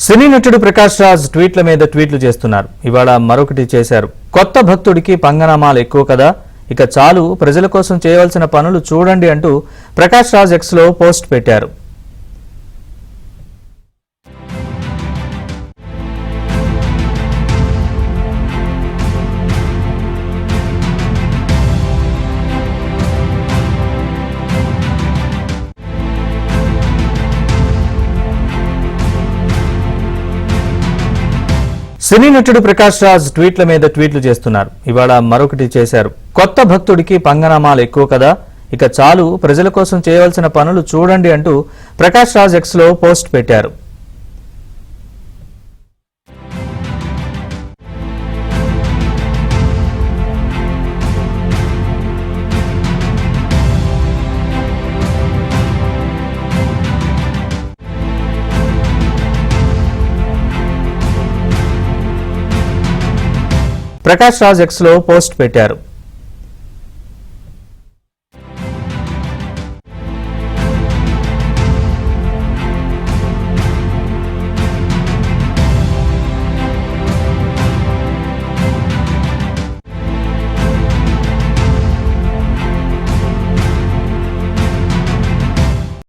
సినీ నటుడు ప్రకాష్ రాజ్ ట్వీట్ల మీద ట్వీట్లు చేస్తున్నారు. ఇవాళ మరొకటి చేశారు. కొత్త భక్తుడికి పంగనామాలు ఎక్కువ కదా, ఇక చాలు ప్రజల కోసం చేయవలసిన పనులు చూడండి అంటూ ప్రకాష్ రాజ్ ఎక్స్ లో పోస్ట్ పెట్టారు. సినీ నటుడు ప్రకాష్ రాజ్ ట్వీట్ల మీద ట్వీట్లు చేస్తున్నారు. ఇవాళ మరొకటి చేశారు. కొత్త భక్తుడికి పంగనామాలు ఎక్కువ కదా, ఇక చాలు ప్రజల కోసం చేయవలసిన పనులు చూడండి అంటూ ప్రకాష్ రాజ్ ఎక్స్ లో పోస్ట్ పెట్టారు. ప్రకాష్ రాజ్ ఎక్స్ లో పోస్ట్ పెట్టారు.